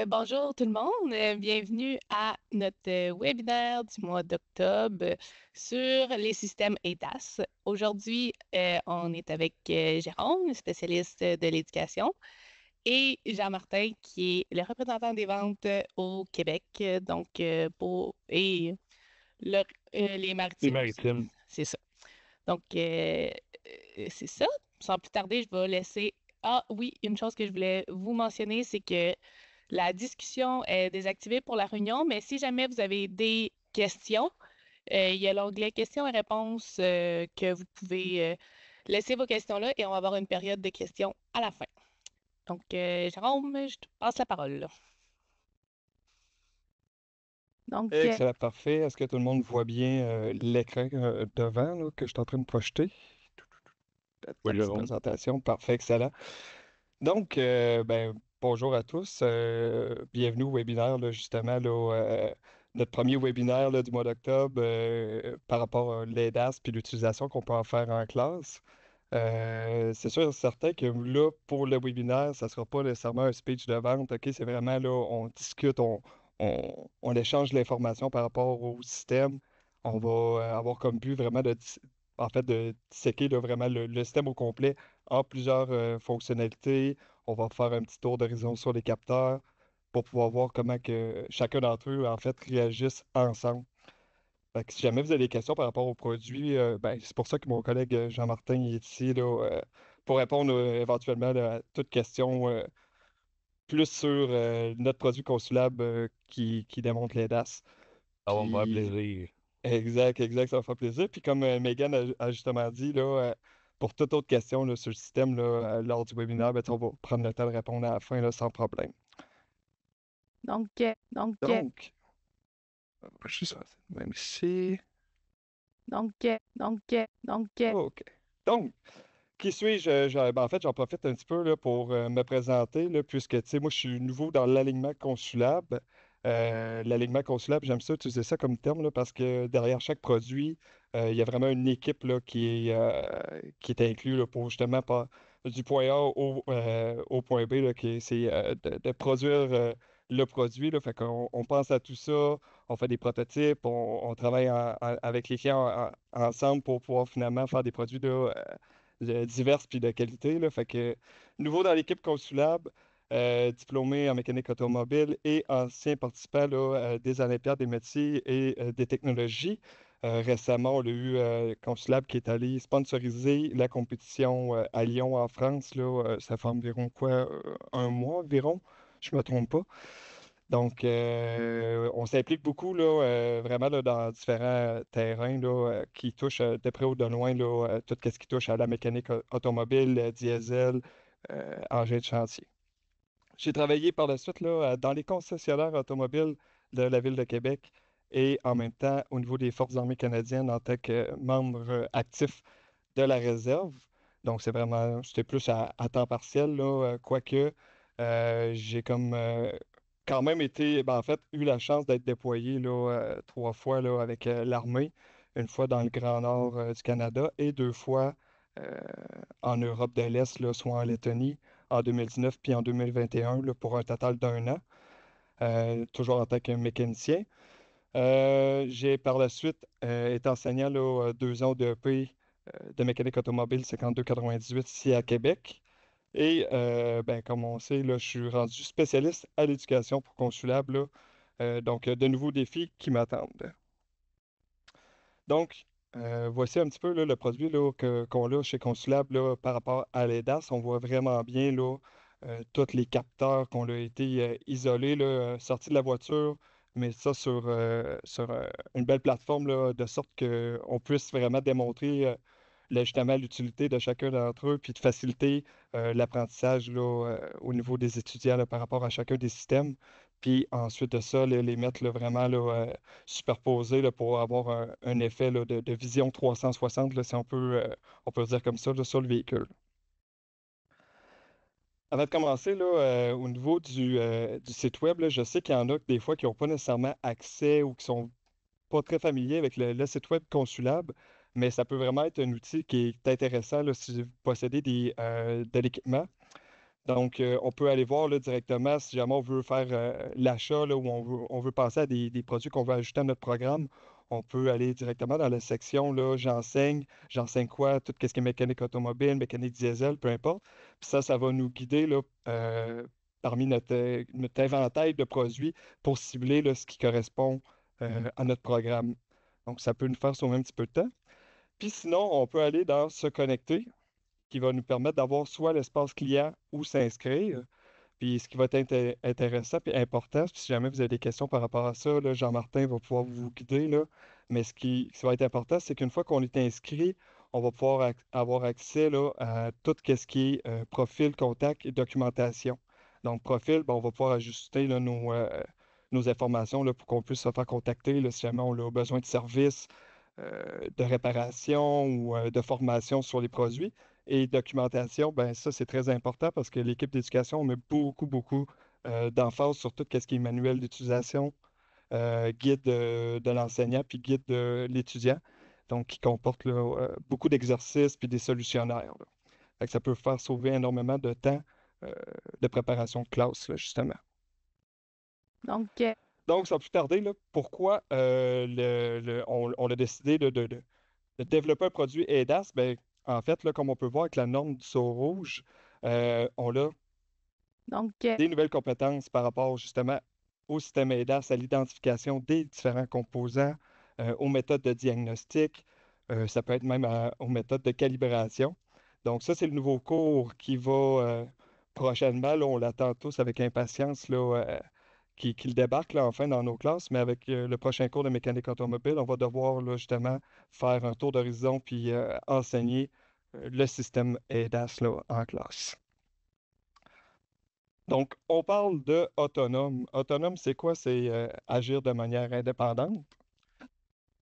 Bonjour tout le monde. Bienvenue à notre webinaire du mois d'octobre sur les systèmes EDAS. Aujourd'hui, on est avec Jérôme, spécialiste de l'éducation, et Jean-Martin, qui est le représentant des ventes au Québec, le- les Les maritimes aussi. maritimes. C'est ça. Donc, c'est ça. Sans plus tarder, je vais laisser. Ah oui, une chose que je voulais vous mentionner, c'est que la discussion est désactivée pour la réunion, mais si jamais vous avez des questions, il y a l'onglet questions et réponses que vous pouvez laisser vos questions là et on va avoir une période de questions à la fin. Donc, Jérôme, je te passe la parole, là. Donc, Excellent, parfait. Est-ce que tout le monde voit bien l'écran devant là, que je suis en train de projeter? La Oui, petite Jérôme. présentation, parfait, excellent. Donc, bonjour à tous. Bienvenue au webinaire, là, justement, là, notre premier webinaire là, du mois d'octobre par rapport à l'EDAS puis l'utilisation qu'on peut en faire en classe. C'est sûr et certain que là, pour le webinaire, ça ne sera pas nécessairement un speech de vente. OK? C'est vraiment là, on discute, on échange l'information par rapport au système. On va avoir comme but vraiment en fait, de disséquer là, vraiment le système au complet en plusieurs fonctionnalités. On va faire un petit tour d'horizon sur les capteurs pour pouvoir voir comment que chacun d'entre eux, en fait, réagissent ensemble. Fait que si jamais vous avez des questions par rapport au produit, c'est pour ça que mon collègue Jean-Martin il est ici là, pour répondre éventuellement là, à toute question plus sur notre produit consulable qui démontre les DAS. Ça va me faire Puis, plaisir. exact, exact, ça va faire plaisir. Puis comme Megan a justement dit, là, pour toute autre question là, sur le système là, lors du webinaire, on va prendre le temps de répondre à la fin là, sans problème. donc, Donc, je suis sur même ici. donc, donc, OK. Donc, qui suis-je? En fait, j'en profite un petit peu là, pour me présenter, là, puisque tu sais, moi, je suis nouveau dans l'alignement consulable. L'alignement consulable, j'aime ça utiliser ça comme terme là, parce que derrière chaque produit, il y a vraiment une équipe là, qui est inclue là, pour justement pas, du point A au point B, là, c'est de produire le produit. Là, fait qu'on on pense à tout ça, on fait des prototypes, on travaille avec les clients ensemble pour pouvoir finalement faire des produits là, diverses puis de qualité. Là. Fait que nouveau dans l'équipe consulable, diplômé en mécanique automobile et ancien participant là, des Olympiades des métiers et des technologies. Récemment, on a eu Consulable qui est allé sponsoriser la compétition à Lyon en France. Là, ça fait environ quoi, un mois environ, je me trompe pas. Donc, on s'implique beaucoup là, vraiment là, dans différents terrains là, qui touchent de près ou de loin là, tout ce qui touche à la mécanique automobile, diesel, engins de chantier. J'ai travaillé par la suite là, dans les concessionnaires automobiles de la Ville de Québec et en même temps au niveau des Forces armées canadiennes en tant que membre actif de la réserve. Donc, c'était plus à temps partiel, là, quoique j'ai comme quand même été, en fait, eu la chance d'être déployé là, trois fois là, avec l'armée, une fois dans le Grand Nord du Canada et deux fois euh, en Europe de l'Est, là, soit en Lettonie en 2019 puis en 2021 là, pour un total d'un an, toujours en tant que mécanicien. J'ai par la suite été enseignant là, 2 ans de EP de mécanique automobile 52-98 ici à Québec. Et comme on sait, là, je suis rendu spécialiste à l'éducation pour consulable. Là. Donc, de nouveaux défis qui m'attendent. Donc, voici un petit peu là, le produit là, qu'on a chez Consulable là, par rapport à l'EDAS. On voit vraiment bien là, tous les capteurs qu'on a été isolés, là, sortis de la voiture, mais ça sur une belle plateforme là, de sorte qu'on puisse vraiment démontrer justement l'utilité de chacun d'entre eux, puis de faciliter l'apprentissage là, au niveau des étudiants là, par rapport à chacun des systèmes. Puis ensuite de ça, les mettre là, vraiment là, superposés là, pour avoir un effet là, de vision 360, là, si on peut dire comme ça, là, sur le véhicule. Avant de commencer, là, au niveau du site web, là, je sais qu'il y en a que des fois qui n'ont pas nécessairement accès ou qui sont pas très familiers avec le site web Consulable, mais ça peut vraiment être un outil qui est intéressant là, si vous possédez de l'équipement. Donc, on peut aller voir là, directement si jamais on veut faire l'achat là, ou on veut passer à des produits qu'on veut ajouter à notre programme. On peut aller directement dans la section là, j'enseigne. J'enseigne quoi? Tout ce qui est mécanique automobile, mécanique diesel, peu importe. Puis ça va nous guider là, parmi notre inventaire de produits pour cibler là, ce qui correspond à notre programme. Donc, ça peut nous faire sauver un petit peu de temps. Puis sinon, on peut aller dans se connecter, qui va nous permettre d'avoir soit l'espace client ou s'inscrire. Puis ce qui va être intéressant et important, si jamais vous avez des questions par rapport à ça, là, Jean-Martin va pouvoir vous guider, là. Mais ce qui va être important, c'est qu'une fois qu'on est inscrit, on va pouvoir avoir accès là, à tout ce qui est profil, contact et documentation. Donc, profil, ben, on va pouvoir ajuster là, nos informations là, pour qu'on puisse se faire contacter là, si jamais on a besoin de services, de réparation ou de formation sur les produits. Et documentation, ben ça, c'est très important parce que l'équipe d'éducation met beaucoup d'emphase sur tout ce qui est manuel d'utilisation, guide de l'enseignant puis guide de l'étudiant. Donc, qui comporte là, beaucoup d'exercices puis des solutionnaires, là. Fait que ça peut faire sauver énormément de temps euh, de préparation de classe, là, justement. Donc, Donc, sans plus tarder, là, pourquoi on a décidé de développer un produit ADAS? Ben, en fait, là, comme on peut voir avec la norme du saut rouge, on a donc, des nouvelles compétences par rapport justement au système ADAS, à l'identification des différents composants, aux méthodes de diagnostic, ça peut être même aux méthodes de calibration. Donc ça, c'est le nouveau cours qui va prochainement, là, on l'attend tous avec impatience, là, qu'il débarque là, enfin dans nos classes, mais avec le prochain cours de mécanique automobile, on va devoir là, justement faire un tour d'horizon puis enseigner le système ADAS là, en classe. Donc, on parle de autonome. Autonome, c'est quoi? C'est agir de manière indépendante.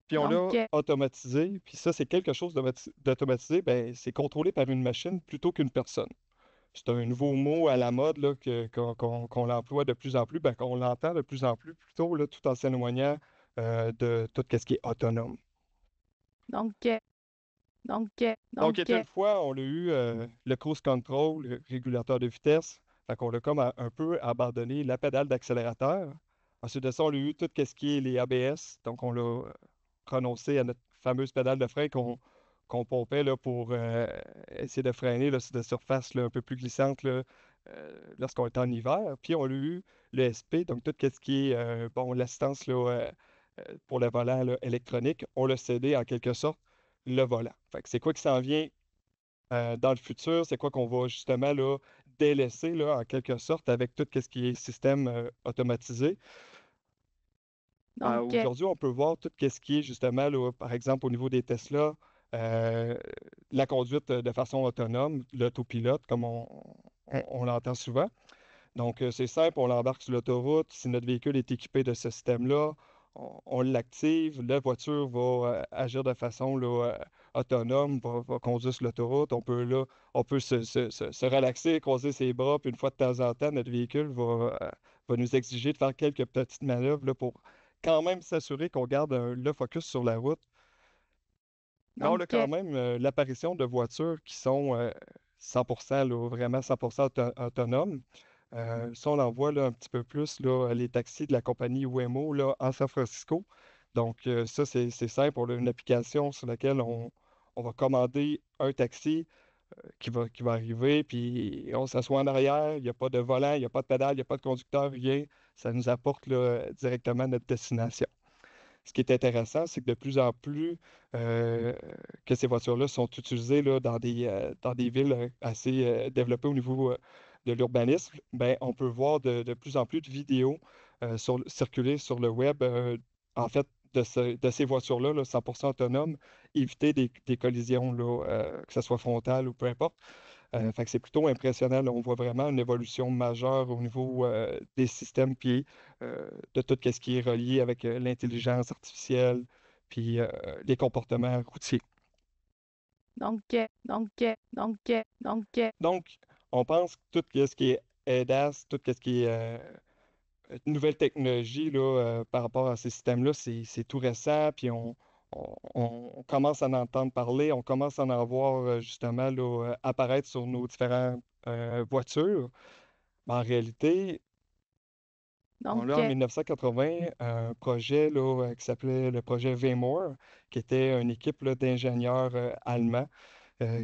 Puis on donc, l'a automatisé. Puis ça, c'est quelque chose d'automatisé. Ben, c'est contrôlé par une machine plutôt qu'une personne. C'est un nouveau mot à la mode là, qu'on l'emploie de plus en plus, ben, qu'on l'entend de plus en plus plutôt, là, tout en s'éloignant de tout ce qui est autonome. donc, donc, Donc, il donc, était une fois, on a eu le cruise control, le régulateur de vitesse. Fait qu'on a comme un peu abandonné la pédale d'accélérateur. Ensuite de ça, on a eu tout ce qui est les ABS. Donc, on l'a renoncé à notre fameuse pédale de frein qu'on pompait là, pour essayer de freiner là, sur des surfaces là, un peu plus glissantes là, lorsqu'on était en hiver. Puis, on a eu le SP, donc tout ce qui est bon, l'assistance là, pour le volant là, électronique. On l'a cédé en quelque sorte le volant. Fait que c'est quoi qui s'en vient dans le futur? C'est quoi qu'on va justement là, délaisser là, en quelque sorte avec tout ce qui est système automatisé? donc, Aujourd'hui, on peut voir tout ce qui est justement, là, par exemple, au niveau des Tesla, euh, la conduite de façon autonome, l'autopilote, comme on l'entend souvent. Donc, c'est simple, on l'embarque sur l'autoroute. Si notre véhicule est équipé de ce système-là, on l'active, la voiture va agir de façon là, autonome, va conduire sur l'autoroute. On peut se relaxer, croiser ses bras, puis une fois de temps en temps, notre véhicule va nous exiger de faire quelques petites manœuvres là, pour quand même s'assurer qu'on garde le focus sur la route. Mais on a quand même l'apparition de voitures qui sont 100% là, vraiment 100% autonomes. Ça, on en voit là, un petit peu plus là, les taxis de la compagnie Waymo là, en San Francisco. Donc, ça, c'est simple. On a une application sur laquelle on va commander un taxi qui va arriver, puis on s'assoit en arrière. Il n'y a pas de volant, il n'y a pas de pédale, il n'y a pas de conducteur, rien. Ça nous apporte là, directement à notre destination. Ce qui est intéressant, c'est que de plus en plus que ces voitures-là sont utilisées là, dans des villes assez développées au niveau de l'urbanisme, ben, on peut voir de plus en plus de vidéos circuler sur le web, en fait, de ces voitures-là, là, 100% autonomes, éviter des collisions, là, que ce soit frontales ou peu importe. Fait que c'est plutôt impressionnant, là. On voit vraiment une évolution majeure au niveau des systèmes, puis de tout ce qui est relié avec l'intelligence artificielle, puis les comportements routiers. donc, donc, donc, donc, Donc, on pense que tout ce qui est ADAS, tout ce qui est nouvelle technologie là, par rapport à ces systèmes-là, c'est tout récent, puis on commence à en entendre parler, on commence à en voir justement là, apparaître sur nos différentes voitures. Mais en réalité, on Donc, a en 1980 un projet là, qui s'appelait le projet Veymore, qui était une équipe là, d'ingénieurs allemands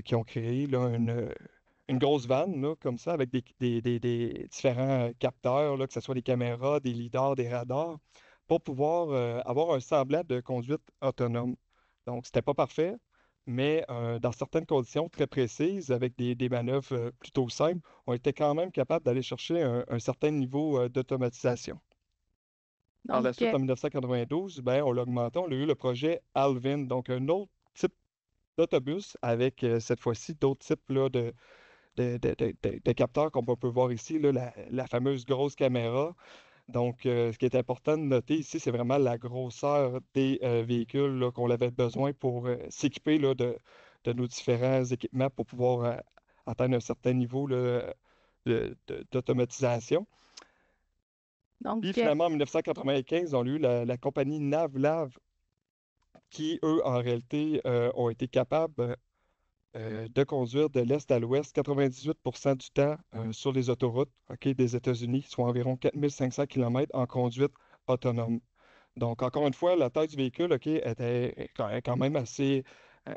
qui ont créé là, une grosse vanne là, comme ça, avec des différents capteurs, là, que ce soit des caméras, des lidars, des radars, pour pouvoir avoir un semblant de conduite autonome. Donc, c'était pas parfait, mais dans certaines conditions très précises, avec des manœuvres plutôt simples, on était quand même capable d'aller chercher un certain niveau d'automatisation. Par la donc, suite, en 1992, ben, on l'a augmenté, on a eu le projet Alvin, donc un autre type d'autobus avec cette fois-ci d'autres types là, de capteurs qu'on peut voir ici, là, la fameuse grosse caméra. Donc, ce qui est important de noter ici, c'est vraiment la grosseur des véhicules là, qu'on avait besoin pour s'équiper là, de nos différents équipements pour pouvoir atteindre un certain niveau là, d'automatisation. donc, Puis finalement, en 1995, on a eu la compagnie Navlav qui, eux, en réalité, ont été capables de conduire de l'est à l'ouest 98% du temps sur les autoroutes ok, des États-Unis, soit environ 4500 km en conduite autonome. Donc, encore une fois, la taille du véhicule ok, était quand même assez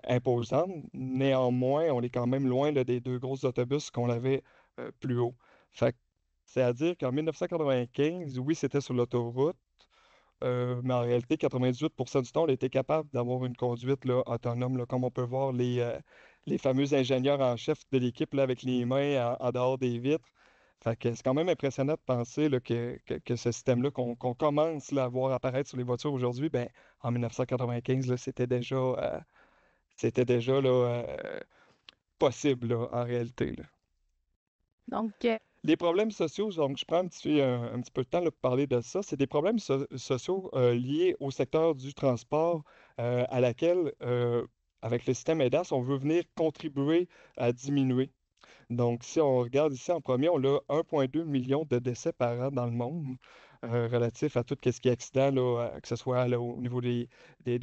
imposante. Néanmoins, on est quand même loin là, des deux gros autobus qu'on avait plus haut. Fait que, c'est-à-dire qu'en 1995, oui, c'était sur l'autoroute, mais en réalité, 98% du temps, on était capable d'avoir une conduite là, autonome, là, comme on peut voir les fameux ingénieurs en chef de l'équipe là, avec les mains en dehors des vitres. Fait que c'est quand même impressionnant de penser là, que ce système-là qu'on commence là, à voir apparaître sur les voitures aujourd'hui, ben, en 1995, là, c'était déjà là, possible là, en réalité. Là. donc, Les problèmes sociaux, donc je prends un petit peu de temps là, pour parler de ça, c'est des problèmes sociaux liés au secteur du transport à laquelle, avec le système EDAS, on veut venir contribuer à diminuer. Donc, si on regarde ici en premier, on a 1,2 million de décès par an dans le monde relatif à tout ce qui est accident, là, que ce soit là, au niveau des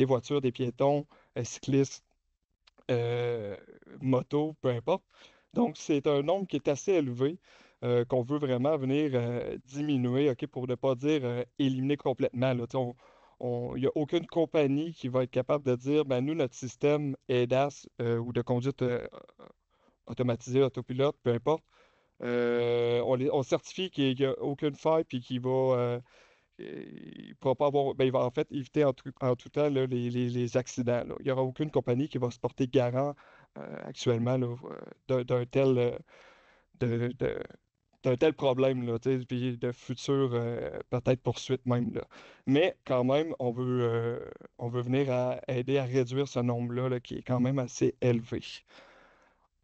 voitures, des piétons, cyclistes, euh, moto, peu importe. Donc, c'est un nombre qui est assez élevé qu'on veut vraiment venir diminuer, OK, pour ne pas dire éliminer complètement. Là. Tu sais, il n'y a aucune compagnie qui va être capable de dire, ben, nous, notre système ADAS ou de conduite automatisée, autopilote, peu importe, on certifie qu'il n'y a aucune faille puis qu'il va, il pourra pas avoir, ben, il va en fait éviter en tout temps là, les accidents. Là. Il n'y aura aucune compagnie qui va se porter garant actuellement là, d'un tel, de- de- d'un tel problème, là, tu sais, puis de futures peut-être poursuites même. Là. Mais quand même, on veut venir aider à réduire ce nombre-là là, qui est quand même assez élevé.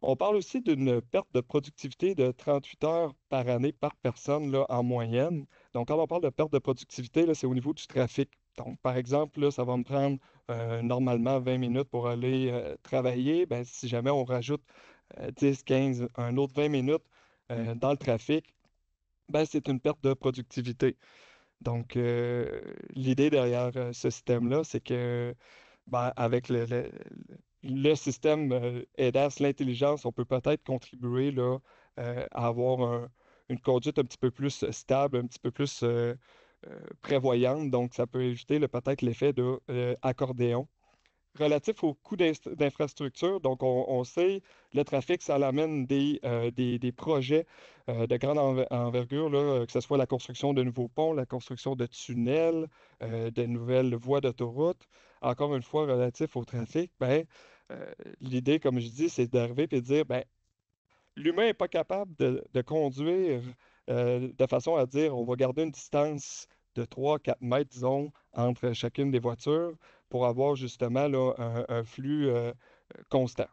On parle aussi d'une perte de productivité de 38 heures par année par personne là, en moyenne. Donc, quand on parle de perte de productivité, là, c'est au niveau du trafic. Donc, par exemple, là, ça va me prendre normalement 20 minutes pour aller travailler. Ben, si jamais on rajoute 10, 15, un autre 20 minutes dans le trafic, ben, c'est une perte de productivité. Donc, l'idée derrière ce système-là, c'est que ben, avec le système ADAS, l'intelligence, on peut peut-être contribuer là, à avoir une conduite un petit peu plus stable, un petit peu plus prévoyante. Donc, ça peut éviter peut-être l'effet de accordéon. Relatif au coût d'infrastructure, donc on sait, le trafic, ça amène des projets de grande envergure, là, que ce soit la construction de nouveaux ponts, la construction de tunnels, de nouvelles voies d'autoroute. Encore une fois, relatif au trafic, ben, l'idée, comme je dis, c'est d'arriver et de dire, ben, l'humain n'est pas capable de conduire de façon à dire on va garder une distance de 3-4 mètres, disons, entre chacune des voitures pour avoir justement là, un flux constant.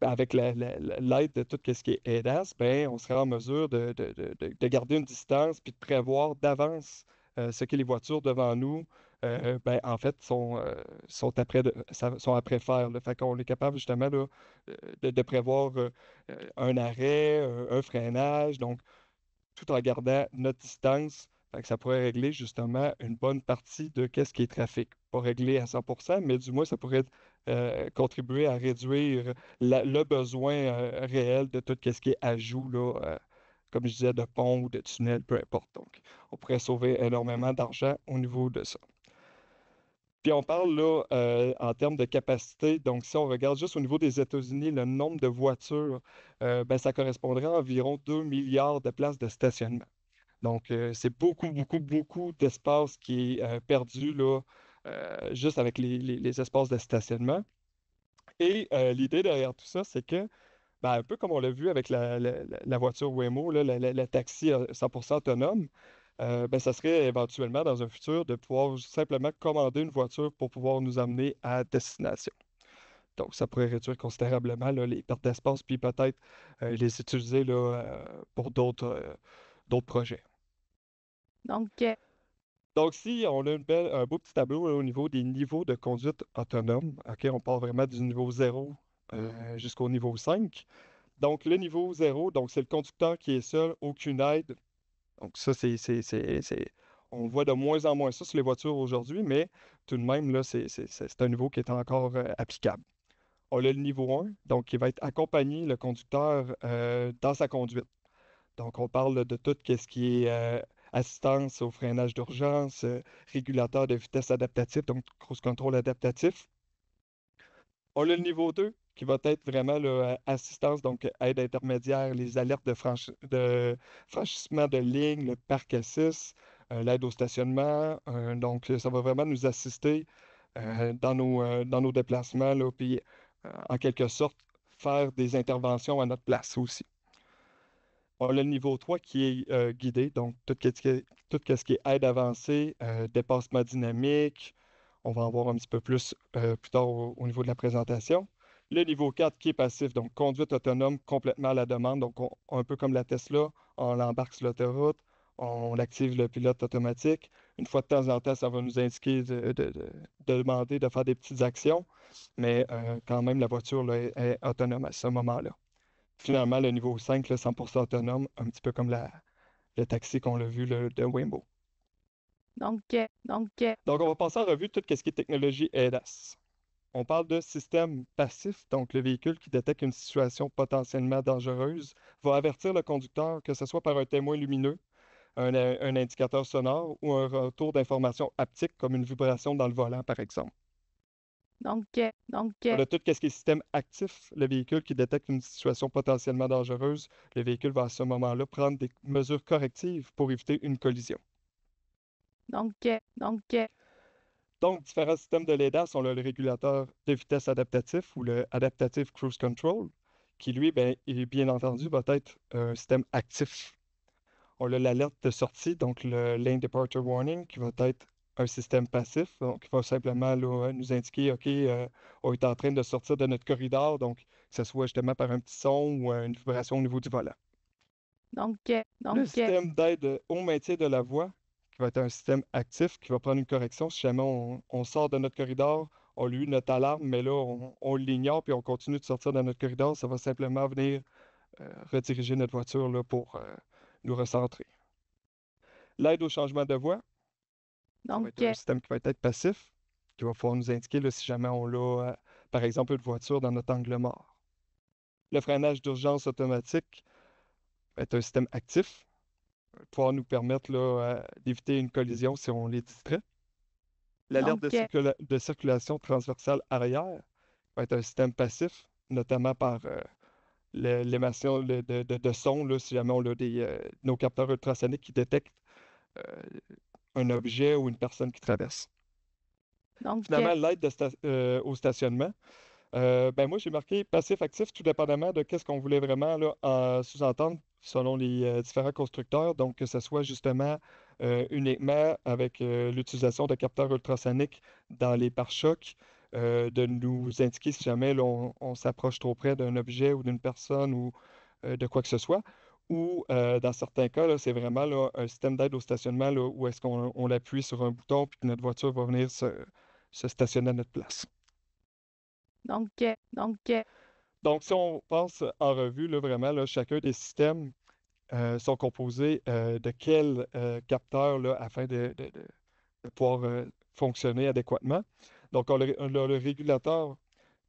Ben, avec l'aide de tout ce qui est ADAS, ben, on sera en mesure de garder une distance puis de prévoir d'avance ce que les voitures devant nous, ben, en fait, sont après faire. Là. Fait qu'on est capable justement là, de prévoir un arrêt, un freinage, donc tout en gardant notre distance Fait que ça pourrait régler justement une bonne partie de qu'est-ce qui est trafic. Pas régler à 100%, mais du moins, ça pourrait contribuer à réduire le besoin réel de tout ce qui est ajout, là, comme je disais, de ponts ou de tunnels, peu importe. Donc, on pourrait sauver énormément d'argent au niveau de ça. Puis on parle là en termes de capacité. Donc, si on regarde juste au niveau des États-Unis, le nombre de voitures, ben, ça correspondrait à environ 2 milliards de places de stationnement. Donc, c'est beaucoup, beaucoup, beaucoup d'espace qui est perdu là, juste avec les espaces de stationnement. Et l'idée derrière tout ça, c'est que, ben, un peu comme on l'a vu avec la voiture Waymo, là, le taxi 100% autonome, ben, ça serait éventuellement dans un futur de pouvoir simplement commander une voiture pour pouvoir nous amener à destination. Donc, ça pourrait réduire considérablement là, les pertes d'espace, puis peut-être les utiliser là, pour d'autres projets. Donc, Donc, si on a un beau petit tableau là, au niveau des niveaux de conduite autonome, OK, on part vraiment du niveau 0 jusqu'au niveau 5. Donc, le niveau 0, donc c'est le conducteur qui est seul, aucune aide. Donc, ça, on voit de moins en moins ça sur les voitures aujourd'hui, mais tout de même, là, c'est un niveau qui est encore applicable. On a le niveau 1, donc qui va être accompagner le conducteur dans sa conduite. Donc, on parle de tout ce qui est assistance au freinage d'urgence, régulateur de vitesse adaptatif, donc cruise control adaptatif. On a le niveau 2 qui va être vraiment assistance, donc aide intermédiaire, les alertes de franchissement de ligne, le parc assist, l'aide au stationnement. Donc, ça va vraiment nous assister dans nos déplacements, là, puis en quelque sorte faire des interventions à notre place aussi. On a le niveau 3 qui est guidé, donc tout ce qui est aide avancée, dépassement dynamique. On va en voir un petit peu plus tard au niveau de la présentation. Le niveau 4 qui est passif, donc conduite autonome complètement à la demande. Donc, un peu comme la Tesla, on l'embarque sur l'autoroute, on active le pilote automatique. Une fois de temps en temps, ça va nous indiquer de demander de faire des petites actions, mais quand même, la voiture là, est autonome à ce moment-là. Finalement, le niveau 5, là, 100% autonome, un petit peu comme le taxi qu'on l'a vu de Waymo. donc, Donc, on va passer en revue tout ce qui est technologie ADAS. On parle de système passif, donc le véhicule qui détecte une situation potentiellement dangereuse va avertir le conducteur, que ce soit par un témoin lumineux, un indicateur sonore ou un retour d'information haptique comme une vibration dans le volant, par exemple. donc, On a tout ce qui est système actif, le véhicule qui détecte une situation potentiellement dangereuse. Le véhicule va à ce moment-là prendre des mesures correctives pour éviter une collision. donc, Donc, différents systèmes de l'ADAS, on a le régulateur de vitesse adaptatif ou le Adaptative Cruise Control, qui lui, ben, bien entendu, va être un système actif. On a l'alerte de sortie, donc le Lane Departure Warning, qui va être un système passif, donc qui va simplement là, nous indiquer, OK, on est en train de sortir de notre corridor, donc que ce soit justement par un petit son ou une vibration au niveau du volant. donc, Le système d'aide au maintien de la voie, qui va être un système actif, qui va prendre une correction si jamais on sort de notre corridor, on lui notre alarme, mais là, on l'ignore, puis on continue de sortir de notre corridor, ça va simplement venir rediriger notre voiture là, pour nous recentrer. L'aide au changement de voie, ça va donc, être un système qui va être passif, qui va pouvoir nous indiquer là, si jamais on a, par exemple, une voiture dans notre angle mort. Le freinage d'urgence automatique va être un système actif, pouvoir nous permettre là, d'éviter une collision si on les distrait. L'alerte donc, de circulation transversale arrière va être un système passif, notamment par l'émission de son, là, si jamais on a nos capteurs ultrasoniques qui détectent euh, un objet ou une personne qui traverse. donc, Finalement, l'aide au stationnement. Ben moi, j'ai marqué passif-actif, tout dépendamment de qu'est-ce qu'on voulait vraiment là, sous-entendre selon les différents constructeurs. Donc, que ce soit justement uniquement avec l'utilisation de capteurs ultrasoniques dans les pare-chocs, de nous indiquer si jamais là, on s'approche trop près d'un objet ou d'une personne ou de quoi que ce soit. Ou dans certains cas, là, c'est vraiment là, un système d'aide au stationnement là, où est-ce qu'on appuie sur un bouton puis que notre voiture va venir se stationner à notre place. donc, Donc, si on passe en revue là, vraiment là, chacun des systèmes, sont composés de quels capteurs là, afin de pouvoir fonctionner adéquatement. Donc, on a le régulateur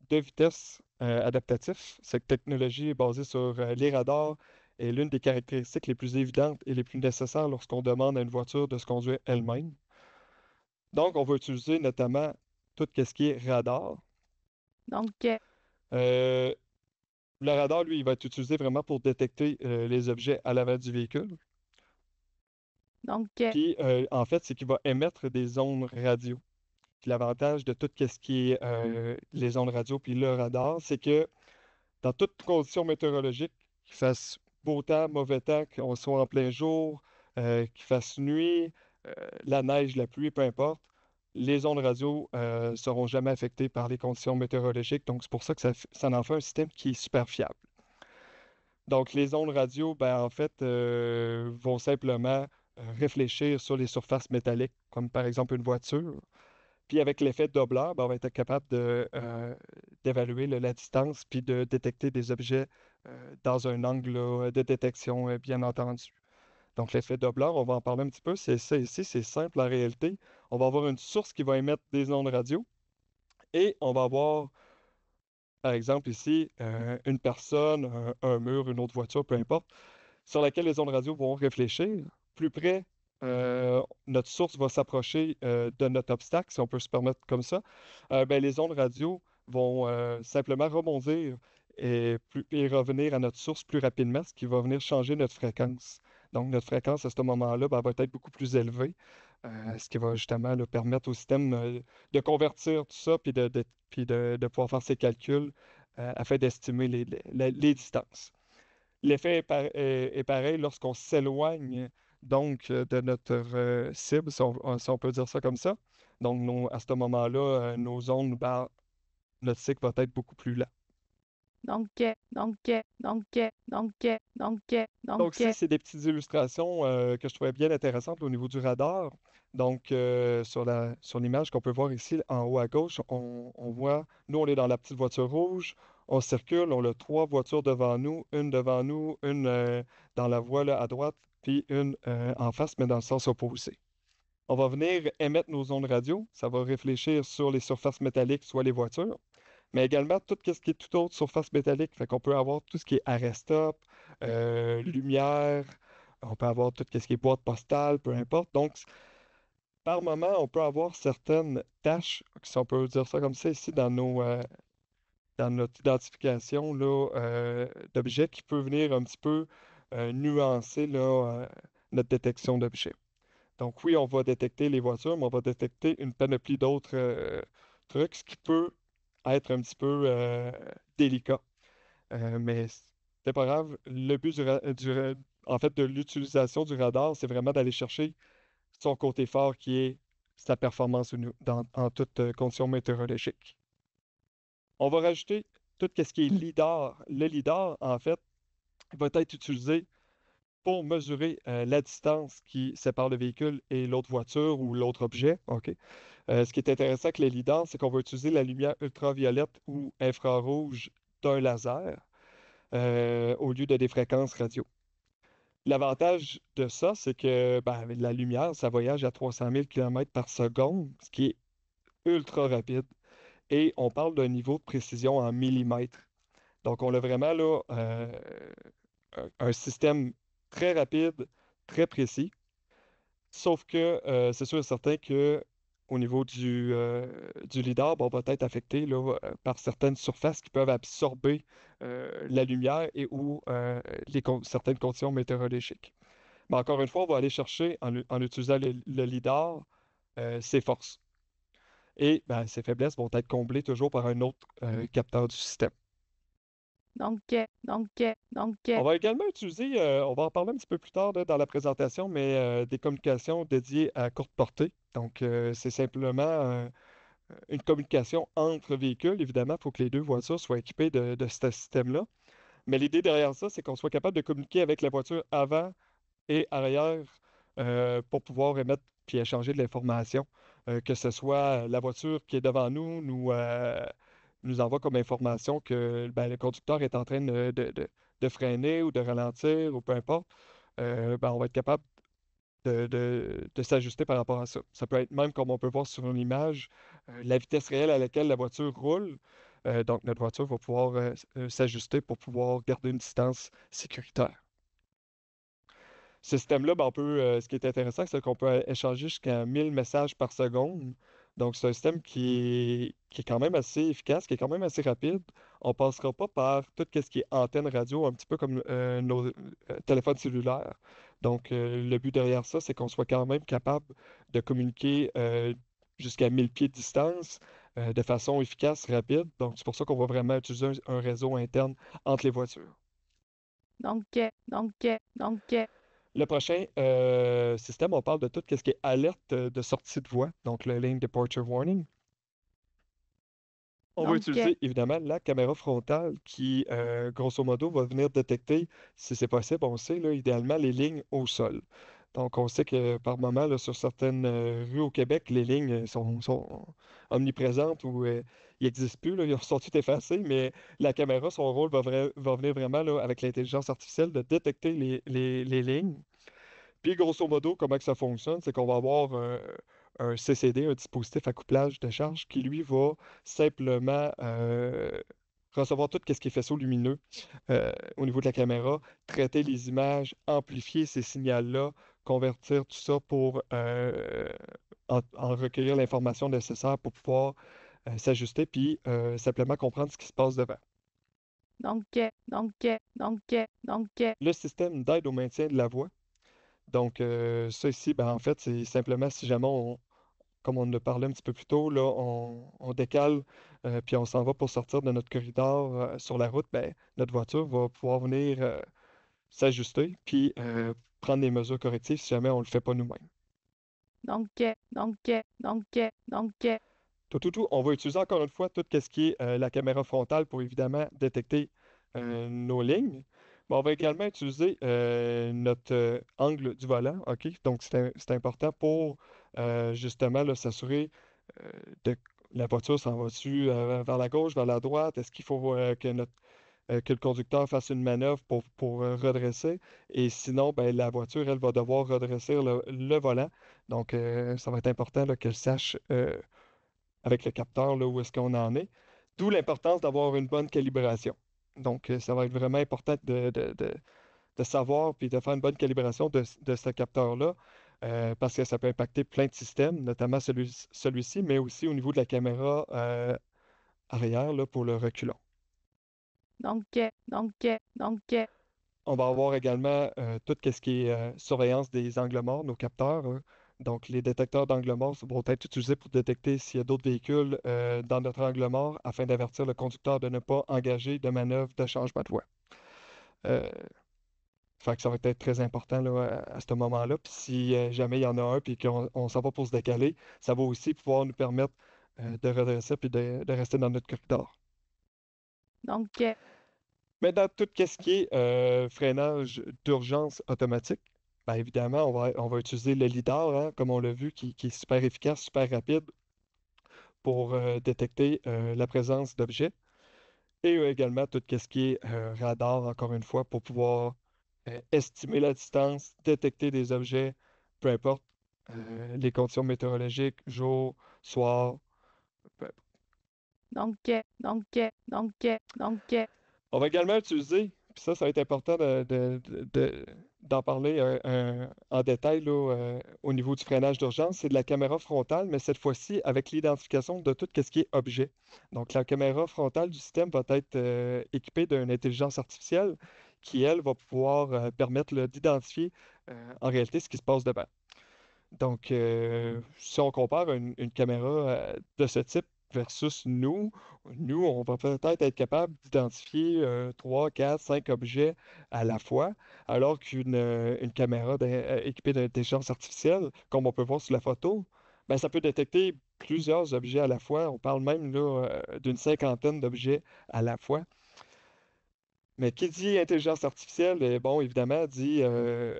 de vitesse adaptatif. Cette technologie est basée sur les radars et l'une des caractéristiques les plus évidentes et les plus nécessaires lorsqu'on demande à une voiture de se conduire elle-même. Donc, on va utiliser notamment tout ce qui est radar. Donc, Euh, le radar, lui, il va être utilisé vraiment pour détecter les objets à l'avant du véhicule. donc, Puis, en fait, c'est qu'il va émettre des ondes radio. Puis l'avantage de tout ce qui est les ondes radio puis le radar, c'est que dans toutes conditions météorologiques, qu'il fasse beau temps, mauvais temps, qu'on soit en plein jour, qu'il fasse nuit, la neige, la pluie, peu importe, les ondes radio ne seront jamais affectées par les conditions météorologiques. Donc, c'est pour ça que ça en fait un système qui est super fiable. Donc, les ondes radio, ben, en fait, vont simplement réfléchir sur les surfaces métalliques, comme par exemple une voiture. Puis avec l'effet Doppler, ben, on va être capable d'évaluer là, la distance puis de détecter des objets dans un angle là, de détection, bien entendu. Donc l'effet Doppler, on va en parler un petit peu. C'est ça ici, c'est simple en réalité. On va avoir une source qui va émettre des ondes radio et on va avoir, par exemple ici, une personne, un mur, une autre voiture, peu importe, sur laquelle les ondes radio vont réfléchir. Plus près, notre source va s'approcher de notre obstacle, si on peut se permettre comme ça. Ben, les ondes radio vont simplement rebondir et revenir à notre source plus rapidement, ce qui va venir changer notre fréquence. Donc, notre fréquence à ce moment-là ben, va être beaucoup plus élevée, ce qui va justement là, permettre au système de convertir tout ça puis de pouvoir faire ses calculs afin d'estimer les distances. L'effet est pareil lorsqu'on s'éloigne donc de notre cible, si on peut dire ça comme ça. Donc, à ce moment-là, nos ondes, ben, notre cycle va être beaucoup plus lent. donc, Donc, ici, c'est des petites illustrations que je trouvais bien intéressantes au niveau du radar. Donc, sur l'image qu'on peut voir ici en haut à gauche, on voit, nous, on est dans la petite voiture rouge. On circule, on a trois voitures devant nous, une dans la voie là, à droite, puis une en face, mais dans le sens opposé. On va venir émettre nos ondes radio. Ça va réfléchir sur les surfaces métalliques, soit les voitures, mais également tout ce qui est toute autre surface métallique. Fait qu'on peut avoir tout ce qui est arrêt-stop, lumière, on peut avoir tout ce qui est boîte postale, peu importe. Donc, par moment, on peut avoir certaines tâches, si on peut dire ça comme ça ici, dans notre identification là, d'objets qui peut venir un petit peu nuancer là, notre détection d'objets. Donc oui, on va détecter les voitures, mais on va détecter une panoplie d'autres trucs, ce qui peut être un petit peu délicat. Mais c'est pas grave. Le but en fait, de l'utilisation du radar, c'est vraiment d'aller chercher son côté fort qui est sa performance en toute condition météorologique. On va rajouter tout ce qui est lidar. Le lidar, en fait, va être utilisé pour mesurer la distance qui sépare le véhicule et l'autre voiture ou l'autre objet. OK? Ce qui est intéressant avec les lidars, c'est qu'on va utiliser la lumière ultraviolette ou infrarouge d'un laser au lieu de des fréquences radio. L'avantage de ça, c'est que ben, la lumière, ça voyage à 300 000 km par seconde, ce qui est ultra rapide. Et on parle d'un niveau de précision en millimètres. Donc, on a vraiment là un système très rapide, très précis. Sauf que c'est sûr et certain que au niveau du lidar, bon, on va être affecté là, par certaines surfaces qui peuvent absorber la lumière et ou certaines conditions météorologiques. Mais encore une fois, on va aller chercher, en utilisant le lidar, ses forces. Et ben, ses faiblesses vont être comblées toujours par un autre capteur du système. donc, On va également utiliser, on va en parler un petit peu plus tard là, dans la présentation, mais des communications dédiées à courte portée. Donc, c'est simplement une communication entre véhicules. Évidemment, il faut que les deux voitures soient équipées de ce système-là. Mais l'idée derrière ça, c'est qu'on soit capable de communiquer avec la voiture avant et arrière pour pouvoir émettre puis échanger de l'information. Que ce soit la voiture qui est devant nous envoie comme information que ben, le conducteur est en train de de freiner ou de ralentir ou peu importe, ben, on va être capable de s'ajuster par rapport à ça. Ça peut être même, comme on peut voir sur une image, la vitesse réelle à laquelle la voiture roule. Donc, notre voiture va pouvoir s'ajuster pour pouvoir garder une distance sécuritaire. Ce système-là, ben, ce qui est intéressant, c'est qu'on peut échanger jusqu'à 1000 messages par seconde. Donc, c'est un système qui est quand même assez efficace, qui est quand même assez rapide. On ne passera pas par tout ce qui est antenne radio, un petit peu comme nos téléphones cellulaires. Donc, le but derrière ça, c'est qu'on soit quand même capable de communiquer jusqu'à 1000 pieds de distance de façon efficace, rapide. Donc, c'est pour ça qu'on va vraiment utiliser un réseau interne entre les voitures. Donc, Le prochain système, on parle de tout ce qui est alerte de sortie de voie, donc le Lane Departure Warning. On va utiliser évidemment la caméra frontale qui, grosso modo, va venir détecter, si c'est possible, on sait, là, idéalement, les lignes au sol. Donc, on sait que par moment, là, sur certaines rues au Québec, les lignes sont omniprésentes ou ils n'existent plus, là, ils sont toutes effacées, mais la caméra, son rôle va venir vraiment là, avec l'intelligence artificielle de détecter les lignes. Puis, grosso modo, comment que ça fonctionne, c'est qu'on va avoir un CCD, un dispositif à couplage de charge, qui lui va simplement recevoir tout ce qui est faisceau lumineux au niveau de la caméra, traiter les images, amplifier ces signaux-là, convertir tout ça pour en recueillir l'information nécessaire pour pouvoir s'ajuster, puis simplement comprendre ce qui se passe devant. Le système d'aide au maintien de la voie. Donc, ça ici, ben, en fait, c'est simplement si jamais comme on en a parlé un petit peu plus tôt, là, on décale puis on s'en va pour sortir de notre corridor sur la route, ben, notre voiture va pouvoir venir s'ajuster puis prendre des mesures correctives si jamais on ne le fait pas nous-mêmes. On va utiliser encore une fois tout ce qui est la caméra frontale pour évidemment détecter nos lignes. Mais on va également utiliser notre angle du volant, OK? Donc, c'est important pour justement là, s'assurer de la voiture s'en va-tu vers la gauche, vers la droite? Est-ce qu'il faut que le conducteur fasse une manœuvre pour redresser? Et sinon, ben, la voiture, elle va devoir redresser le volant. Donc, ça va être important là, qu'elle sache avec le capteur, là, où est-ce qu'on en est. D'où l'importance d'avoir une bonne calibration. Donc, ça va être vraiment important de savoir puis de faire une bonne calibration de ce capteur-là, parce que ça peut impacter plein de systèmes, notamment celui-ci, mais aussi au niveau de la caméra arrière là, pour le reculon. On va avoir également tout ce qui est surveillance des angles morts, nos capteurs. Donc, les détecteurs d'angles morts vont être utilisés pour détecter s'il y a d'autres véhicules dans notre angle mort afin d'avertir le conducteur de ne pas engager de manœuvre de changement de voie. Fait que ça va être très important là, à ce moment-là. Puis si jamais il y en a un puis qu'on s'en va pour se décaler, ça va aussi pouvoir nous permettre de redresser puis de rester dans notre corridor. Maintenant, tout ce qui est freinage d'urgence automatique, bien évidemment, on va utiliser le lidar, hein, comme on l'a vu, qui est super efficace, super rapide pour détecter la présence d'objets. Et également tout ce qui est radar, encore une fois, pour pouvoir estimer la distance, détecter des objets, peu importe les conditions météorologiques, jour, soir, peu On va également utiliser, puis ça va être important d'en parler en détail là, au niveau du freinage d'urgence, c'est de la caméra frontale, mais cette fois-ci avec l'identification de tout ce qui est objet. Donc la caméra frontale du système va être équipée d'une intelligence artificielle qui, elle, va pouvoir permettre là, d'identifier en réalité ce qui se passe devant. Donc, si on compare une caméra de ce type versus nous, on va peut-être être capable d'identifier 3, 4, 5 objets à la fois, alors une caméra équipée d'intelligence artificielle, comme on peut voir sur la photo, ben, ça peut détecter plusieurs objets à la fois. On parle même là, d'une cinquantaine d'objets à la fois. Mais qui dit intelligence artificielle, bon, évidemment, dit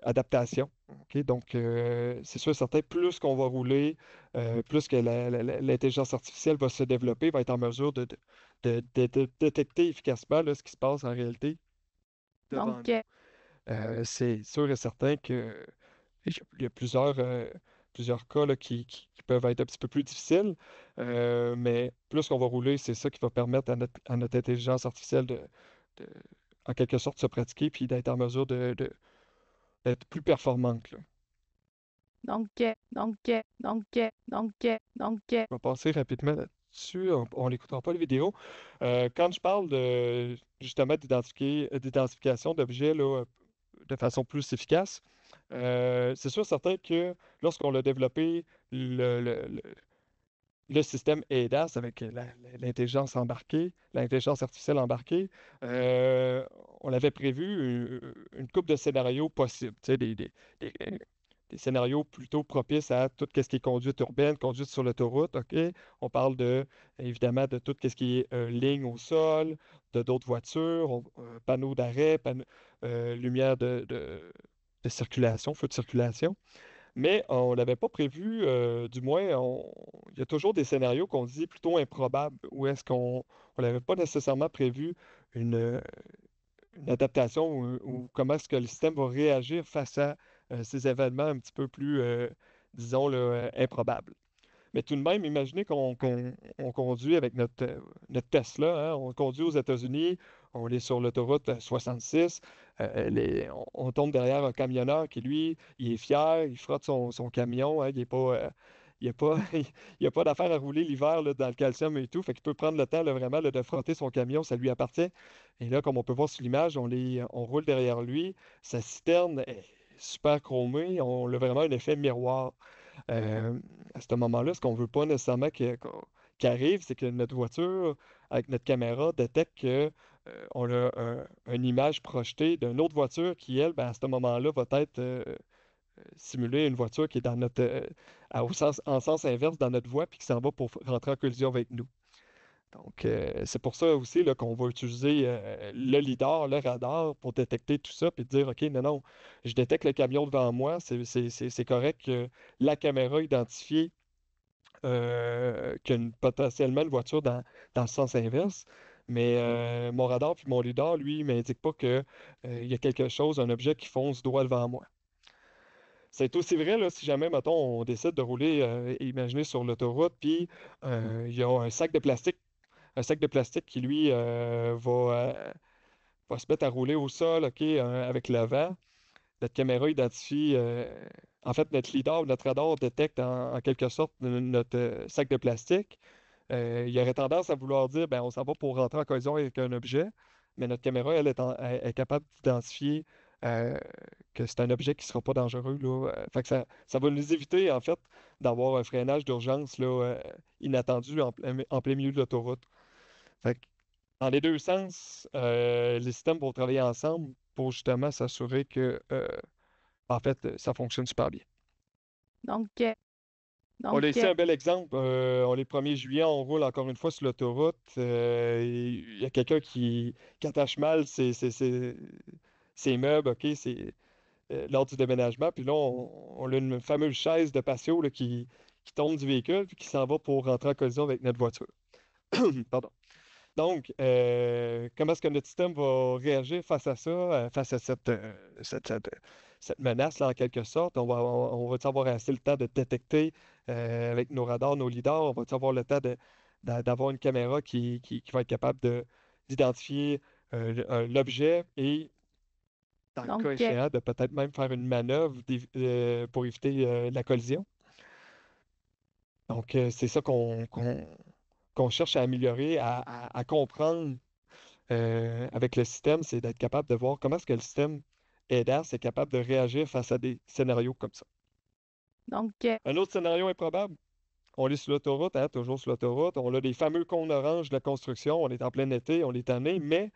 adaptation. OK? Donc, c'est sûr et certain, plus qu'on va rouler, plus que l'intelligence artificielle va se développer, va être en mesure de détecter efficacement là, ce qui se passe en réalité devant Donc, nous. C'est sûr et certain que il y a plusieurs cas là, qui peuvent être un petit peu plus difficiles, mais plus qu'on va rouler, c'est ça qui va permettre à notre intelligence artificielle de, en quelque sorte, se pratiquer puis d'être en mesure d'être plus performante, là. donc, donc, donc, donc, donc, Je vais passer rapidement là-dessus. On n'écoutera pas la vidéo. Quand je parle de justement d'identification d'objets là, de façon plus efficace, c'est sûr certain que lorsqu'on a développé le système ADAS avec l'intelligence embarquée, l'intelligence artificielle embarquée, euh, on avait prévu une couple de scénarios possibles, tu sais, des- des scénarios plutôt propices à tout ce qui est conduite urbaine, conduite sur l'autoroute, OK? On parle évidemment, de tout ce qui est ligne au sol, de d'autres voitures, panneaux d'arrêt, lumière de circulation, feu de circulation. Mais on l'avait pas prévu, du moins, il y a toujours des scénarios qu'on dit plutôt improbables, où est-ce qu'on n'avait pas nécessairement prévu une, euh, une adaptation ou comment est-ce que le système va réagir face à ces événements un petit peu plus, disons, là, improbables. Mais tout de même, imaginez on conduit avec notre Tesla, hein, on conduit aux États-Unis, on est sur l'autoroute 66, on tombe derrière un camionneur qui, lui, il est fier, il frotte son camion, hein, il est pas, il a pas, il a pas d'affaire à rouler l'hiver là, dans le calcium et tout, fait qu'il peut prendre le temps là, vraiment là, de frotter son camion, ça lui appartient. Et là, comme on peut voir sur l'image, on roule derrière lui, sa citerne est super chromée, on a vraiment un effet miroir. Euh, à ce moment-là, ce qu'on veut pas nécessairement qu'il arrive, c'est que notre voiture, avec notre caméra, détecte que on a une image projetée d'une autre voiture qui, elle, ben, à ce moment-là, va être simuler une voiture qui est dans en sens inverse dans notre voie, puis qui s'en va pour rentrer en collision avec nous. Donc, c'est pour ça aussi là, qu'on va utiliser le lidar, le radar pour détecter tout ça, puis dire, OK, non, non, je détecte le camion devant moi, c'est correct que la caméra identifie qu'il y a potentiellement une voiture dans le sens inverse, mais mon radar puis mon lidar, lui, il m'indique pas que, il y a quelque chose, un objet qui fonce droit devant moi. C'est aussi vrai là, si jamais, mettons, on décide de rouler, imaginez sur l'autoroute, puis il y a un sac de plastique qui, lui, va se mettre à rouler au sol, OK, avec le vent. Notre caméra identifie, en fait, notre lidar ou notre radar détecte en quelque sorte notre sac de plastique. Il aurait tendance à vouloir dire, ben, on s'en va pour rentrer en collision avec un objet, mais notre caméra, elle est capable d'identifier euh, que c'est un objet qui ne sera pas dangereux, là. Fait que ça va nous éviter, en fait, d'avoir un freinage d'urgence là, inattendu en plein milieu de l'autoroute. Fait que, dans les deux sens, les systèmes vont travailler ensemble pour justement s'assurer que, en fait, ça fonctionne super bien. donc, On donc, a ici un bel exemple. On est le 1er juillet, on roule encore une fois sur l'autoroute. Il y a quelqu'un qui attache mal ses meubles, OK, lors du déménagement. Puis là, on a une fameuse chaise de patio là, qui tombe du véhicule puis qui s'en va pour rentrer en collision avec notre voiture. Pardon. Donc, comment est-ce que notre système va réagir face à ça, face à cette menace-là, en quelque sorte? On va avoir assez le temps de détecter avec nos radars, nos lidars, on va avoir le temps d'avoir une caméra qui va être capable d'identifier l'objet et, dans le cas donc, échéant, de peut-être même faire une manœuvre pour éviter la collision. Donc, c'est ça qu'on cherche à améliorer, à comprendre avec le système, c'est d'être capable de voir comment est-ce que le système ADAS est capable de réagir face à des scénarios comme ça. donc, Un autre scénario improbable, on est sur l'autoroute, hein, toujours sur l'autoroute, on a des fameux cônes oranges de la construction, on est en plein été, on est tanné, mais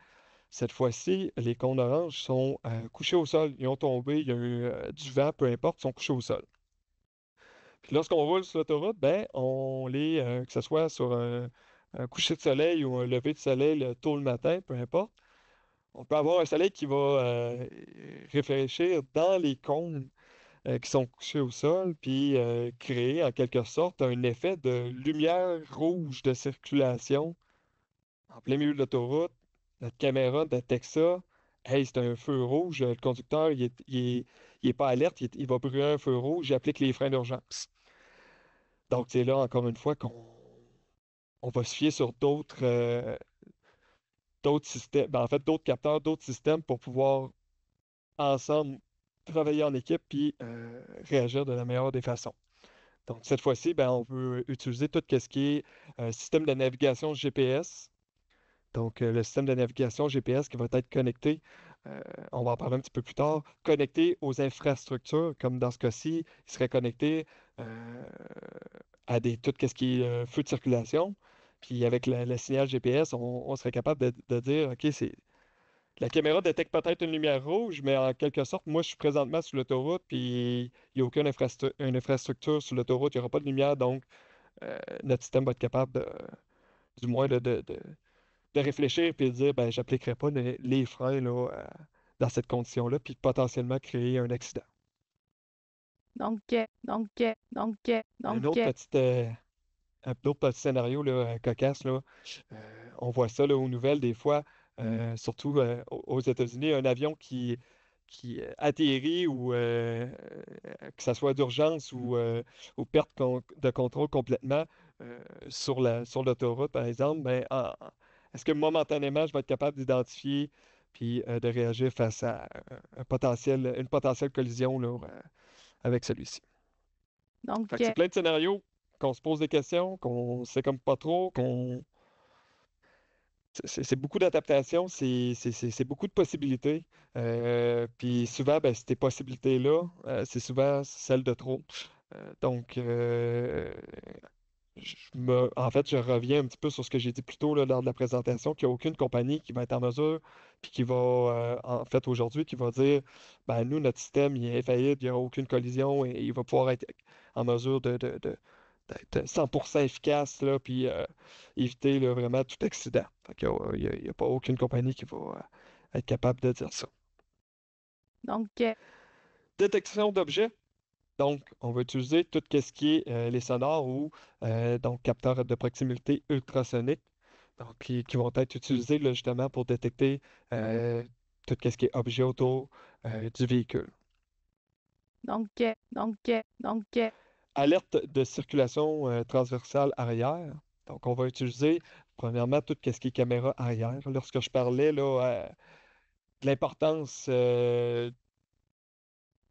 cette fois-ci, les cônes oranges sont couchés au sol, ils ont tombé, il y a eu du vent, peu importe, ils sont couchés au sol. Puis lorsqu'on roule sur l'autoroute, ben, que ce soit sur un coucher de soleil ou un lever de soleil tôt le matin, peu importe, on peut avoir un soleil qui va réfléchir dans les cônes qui sont couchés au sol, puis créer en quelque sorte un effet de lumière rouge de circulation en plein milieu de l'autoroute. Notre caméra détecte ça, hey, c'est un feu rouge, le conducteur, il est pas alerte, il va brûler un feu rouge, j'applique les freins d'urgence. Donc, c'est là, encore une fois, qu'on on va se fier sur d'autres systèmes, ben, en fait, d'autres capteurs, d'autres systèmes pour pouvoir ensemble travailler en équipe puis réagir de la meilleure des façons. Donc, cette fois-ci, ben, on veut utiliser tout ce qui est système de navigation GPS. Donc, le système de navigation GPS qui va être connecté, euh, on va en parler un petit peu plus tard, connecté aux infrastructures, comme dans ce cas-ci, il serait connecté euh, à tout ce qui est feu de circulation. Puis avec le signal GPS, on serait capable de dire, OK, la caméra détecte peut-être une lumière rouge, mais en quelque sorte, moi, je suis présentement sur l'autoroute, puis il n'y a aucune une infrastructure sur l'autoroute, il n'y aura pas de lumière, donc notre système va être capable du moins, de réfléchir et de dire, ben, j'appliquerai pas les freins là, dans cette condition-là, puis potentiellement créer un accident. Donc, donc, donc, Un donc, autre petit, euh, un autre petit scénario là, cocasse, là, on voit ça là, aux nouvelles des fois, surtout aux États-Unis, un avion qui atterrit ou que ça soit d'urgence ou perte de contrôle complètement sur sur l'autoroute, par exemple, ben, est-ce que momentanément, je vais être capable d'identifier puis de réagir face à une potentielle collision là, avec celui-ci? donc, Fait que c'est plein de scénarios qu'on se pose des questions, qu'on sait comme pas trop, qu'on c'est beaucoup d'adaptations, c'est beaucoup de possibilités. Puis souvent, ben, ces possibilités-là, c'est souvent celles de trop. Donc, en fait, je reviens un petit peu sur ce que j'ai dit plus tôt là, lors de la présentation, qu'il n'y a aucune compagnie qui va être en mesure, puis qui va, en fait, aujourd'hui, qui va dire, ben, nous, notre système, il est infaillible, il n'y aura aucune collision et il va pouvoir être en mesure d'être 100% efficace, là, puis éviter là, vraiment tout accident. Fait qu'il y a pas aucune compagnie qui va être capable de dire ça. donc, Détection d'objets. Donc, on va utiliser tout ce qui est les sonars ou donc capteurs de proximité ultrasoniques, donc qui vont être utilisés là, justement pour détecter euh, tout ce qui est objet autour du véhicule. donc, donc, donc, Alerte de circulation transversale arrière. Donc, on va utiliser premièrement tout ce qui est caméra arrière. Lorsque je parlais là, de l'importance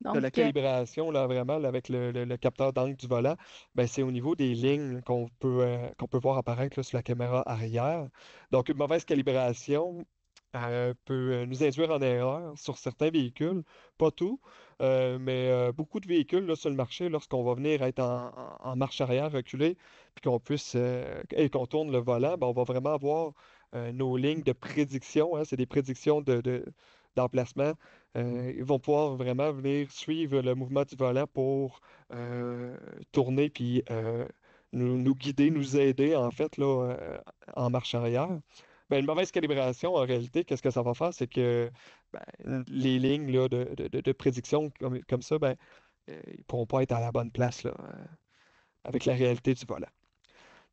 de la donc, calibration, là, vraiment, là, avec le capteur d'angle du volant, ben, c'est au niveau des lignes qu'on peut voir apparaître là, sur la caméra arrière. Donc, une mauvaise calibration peut nous induire en erreur sur certains véhicules, pas tout, mais beaucoup de véhicules là, sur le marché, lorsqu'on va venir être en marche arrière reculée, puis et qu'on tourne le volant, ben, on va vraiment avoir nos lignes de prédiction, hein, c'est des prédictions d'emplacement ils vont pouvoir vraiment venir suivre le mouvement du volant pour tourner puis nous guider, nous aider en fait là, en marche arrière. Ben, une mauvaise calibration, en réalité, qu'est-ce que ça va faire? C'est que les lignes là, de prédiction comme ça, ben, ils ne pourront pas être à la bonne place là, avec la réalité du volant.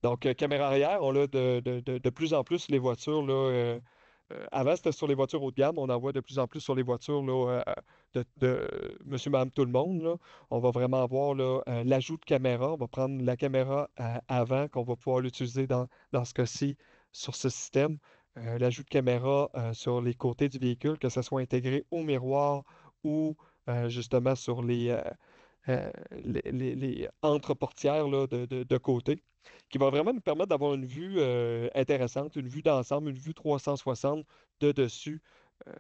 Donc, caméra arrière, on l'a de plus en plus les voitures. Là, avant, c'était sur les voitures haut de gamme. On en voit de plus en plus sur les voitures là, de monsieur, madame, tout le monde. Là. On va vraiment avoir là, l'ajout de caméra. On va prendre la caméra avant qu'on va pouvoir l'utiliser dans ce cas-ci sur ce système. L'ajout de caméra sur les côtés du véhicule, que ce soit intégré au miroir ou justement sur les entre-portières là, de côté qui va vraiment nous permettre d'avoir une vue intéressante, une vue d'ensemble, une vue 360 de dessus euh,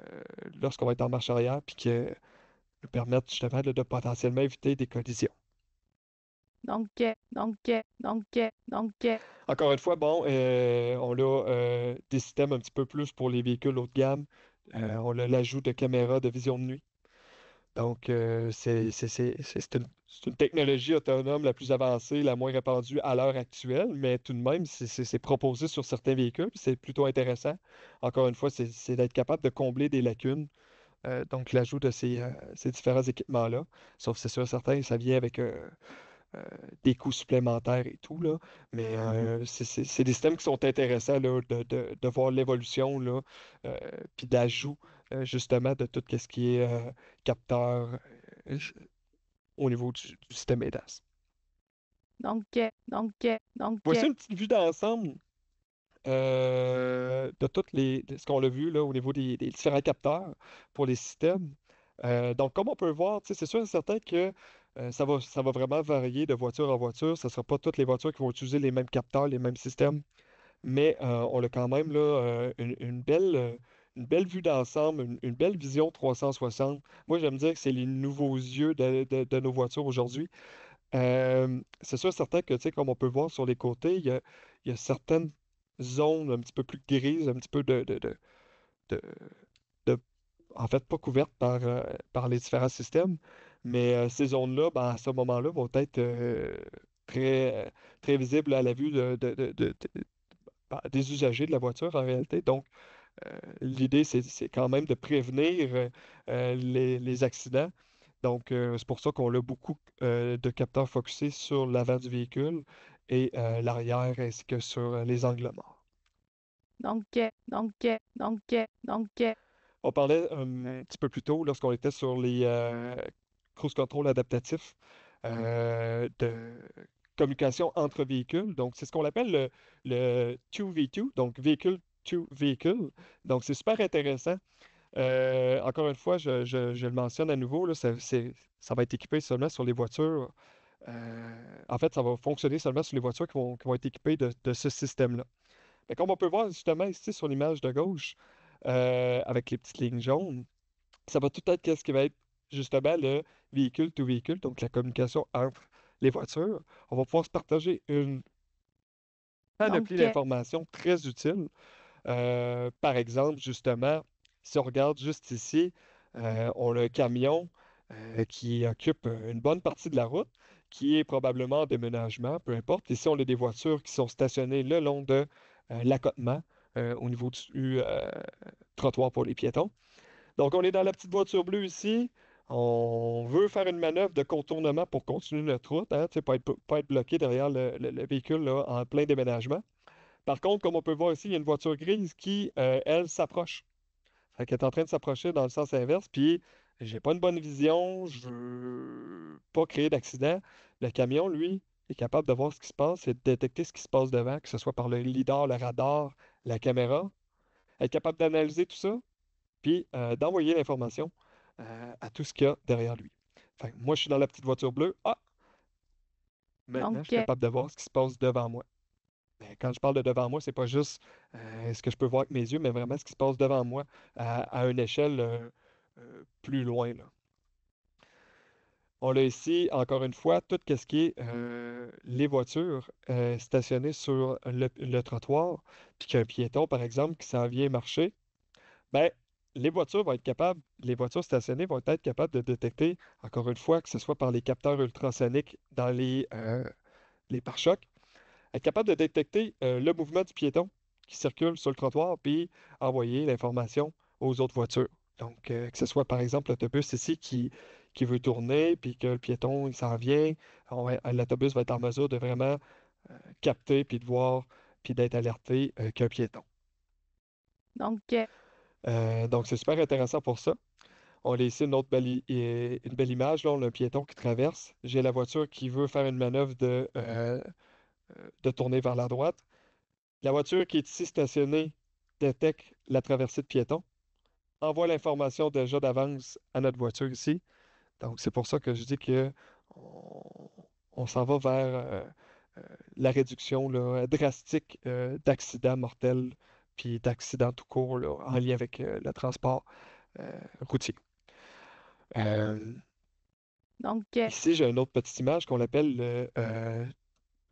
lorsqu'on va être en marche arrière, puis qui nous permettre justement de potentiellement éviter des collisions. donc, donc, donc, donc, Encore une fois, bon, on a des systèmes un petit peu plus pour les véhicules haut de gamme. On a l'ajout de caméras de vision de nuit. Donc, c'est une technologie autonome la plus avancée, la moins répandue à l'heure actuelle, mais tout de même, c'est proposé sur certains véhicules, puis c'est plutôt intéressant. Encore une fois, c'est d'être capable de combler des lacunes, donc l'ajout de ces différents équipements-là. Sauf c'est sûr, certain, ça vient avec des coûts supplémentaires et tout, là. Mais c'est des systèmes qui sont intéressants là, de voir l'évolution, là, puis d'ajout, justement, de tout ce qui est capteur au niveau du système EDAS. Voici une petite vue d'ensemble de de ce qu'on a vu là, au niveau des différents capteurs pour les systèmes. Donc, comme on peut voir, tu sais, c'est sûr et certain que ça va vraiment varier de voiture en voiture. Ce ne sera pas toutes les voitures qui vont utiliser les mêmes capteurs, les mêmes systèmes, mais on a quand même là, une belle vue d'ensemble, une belle vision 360. Moi, j'aime dire que c'est les nouveaux yeux de nos voitures aujourd'hui. C'est sûr, certain que, tu sais, comme on peut voir sur les côtés, il y a certaines zones un petit peu plus grises, un petit peu de- de- en fait, pas couvertes par les différents systèmes, mais ces zones-là, ben, à ce moment-là, vont être très visibles à la vue des usagers de la voiture en réalité. Donc, l'idée, c'est quand même de prévenir les accidents. Donc, c'est pour ça qu'on a beaucoup de capteurs focusés sur l'avant du véhicule et l'arrière ainsi que sur les angles morts. On parlait un petit peu plus tôt lorsqu'on était sur les cruise control adaptatifs de communication entre véhicules. Donc, c'est ce qu'on appelle le 2V2, donc véhicule to vehicle. Donc, c'est super intéressant. Encore une fois, je le mentionne à nouveau, là, ça va être équipé seulement sur les voitures. En fait, ça va fonctionner seulement sur les voitures qui vont être équipées de ce système-là. Mais comme on peut voir justement ici sur l'image de gauche, avec les petites lignes jaunes, ça va tout être qu'est-ce qui va être justement le véhicule to véhicule, donc la communication entre les voitures. On va pouvoir se partager une panoplie d'informations très utiles. Par exemple, justement, si on regarde juste ici, on a un camion qui occupe une bonne partie de la route, qui est probablement en déménagement, peu importe. Ici, on a des voitures qui sont stationnées le long de l'accotement au niveau du trottoir pour les piétons. Donc, on est dans la petite voiture bleue ici. On veut faire une manœuvre de contournement pour continuer notre route, hein, tu sais, pas être bloqué derrière le véhicule là, en plein déménagement. Par contre, comme on peut voir ici, il y a une voiture grise qui, elle, s'approche. Fait qu'elle est en train de s'approcher dans le sens inverse, puis j'ai pas une bonne vision, je veux pas créer d'accident. Le camion, lui, est capable de voir ce qui se passe et de détecter ce qui se passe devant, que ce soit par le lidar, le radar, la caméra. Être capable d'analyser tout ça, puis d'envoyer l'information à tout ce qu'il y a derrière lui. Fait que moi, je suis dans la petite voiture bleue. Ah, maintenant, je suis capable de voir ce qui se passe devant moi. Mais quand je parle de devant moi, c'est pas juste ce que je peux voir avec mes yeux, mais vraiment ce qui se passe devant moi à une échelle plus loin, là. On a ici, encore une fois, tout ce qui est les voitures stationnées sur le trottoir, puis qu'un piéton, par exemple, qui s'en vient marcher, ben, les voitures stationnées vont être capables de détecter, encore une fois, que ce soit par les capteurs ultrasoniques dans les pare-chocs, être capable de détecter le mouvement du piéton qui circule sur le trottoir, puis envoyer l'information aux autres voitures. Donc, que ce soit par exemple l'autobus ici qui veut tourner, puis que le piéton il s'en vient, l'autobus va être en mesure de vraiment capter, puis de voir, puis d'être alerté qu'un piéton. Donc, c'est super intéressant pour ça. On a ici une autre une belle image. Là, on a un piéton qui traverse. J'ai la voiture qui veut faire une manœuvre de tourner vers la droite. La voiture qui est ici stationnée détecte la traversée de piéton, envoie l'information déjà d'avance à notre voiture ici. Donc, c'est pour ça que je dis que on, on s'en va vers euh, la réduction là, drastique d'accidents mortels puis d'accidents tout court là, en lien avec le transport routier. Euh, Ici, j'ai une autre petite image qu'on appelle le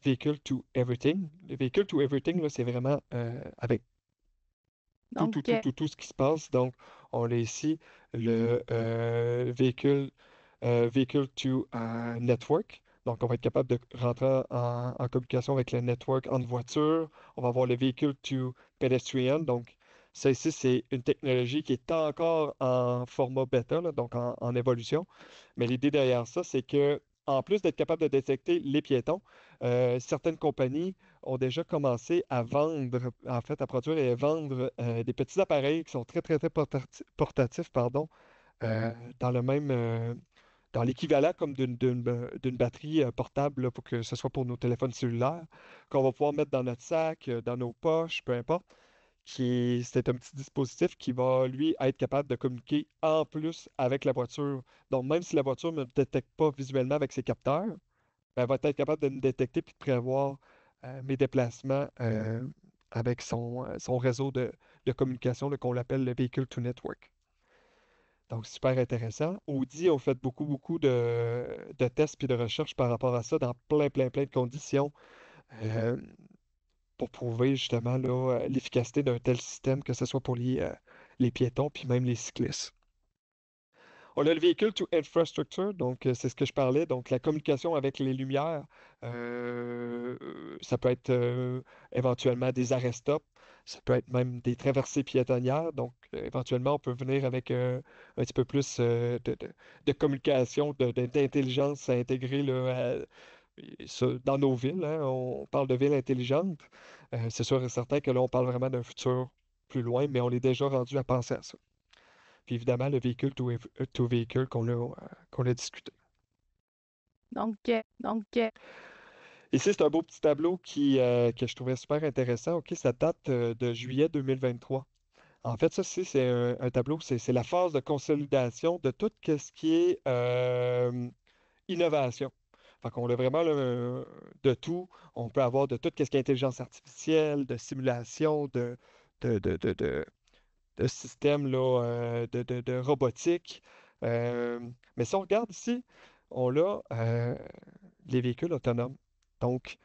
Vehicle to Everything. Le Vehicle to Everything, là, c'est vraiment avec tout ce qui se passe. Donc, on a ici le Vehicle to Network. Donc, on va être capable de rentrer en communication avec le network en voiture. On va avoir le Vehicle to Pedestrian. Donc, ça ici, c'est une technologie qui est encore en format bêta, là, donc en évolution. Mais l'idée derrière ça, c'est que en plus d'être capable de détecter les piétons, certaines compagnies ont déjà commencé à vendre, en fait, à produire et à vendre des petits appareils qui sont très, très, très portatifs, pardon, euh, dans le même, dans l'équivalent comme d'une batterie portable là, pour que ce soit pour nos téléphones cellulaires, qu'on va pouvoir mettre dans notre sac, dans nos poches, peu importe. C'est un petit dispositif qui va, lui, être capable de communiquer en plus avec la voiture. Donc, même si la voiture ne me détecte pas visuellement avec ses capteurs, ben, elle va être capable de me détecter puis de prévoir mes déplacements avec son réseau de communication là, qu'on appelle le Vehicle to Network. Donc, super intéressant. Audi ont fait beaucoup, beaucoup de tests puis de recherches par rapport à ça dans plein, plein, plein de conditions euh, pour prouver justement là, l'efficacité d'un tel système, que ce soit pour les piétons puis même les cyclistes. On a le véhicule to infrastructure, donc c'est ce que je parlais, donc la communication avec les lumières. Ça peut être éventuellement des arrêts-stop, ça peut être même des traversées piétonnières, donc éventuellement on peut venir avec un petit peu plus de communication, d'intelligence à intégrer là, dans nos villes, hein. On parle de villes intelligentes. C'est sûr et certain que là on parle vraiment d'un futur plus loin, mais on est déjà rendu à penser à ça. Puis évidemment, le véhicule to véhicule qu'on a discuté. Donc, Ici, c'est un beau petit tableau que je trouvais super intéressant. OK, ça date de juillet 2023. En fait, ça, c'est un tableau, c'est la phase de consolidation de tout ce qui est innovation. Fait qu'on a vraiment là, de tout. On peut avoir de tout ce qui est intelligence artificielle, de simulation, de, de, de, de- de systèmes là, de robotique. Euh, mais si on regarde ici, on a les véhicules autonomes. Donc,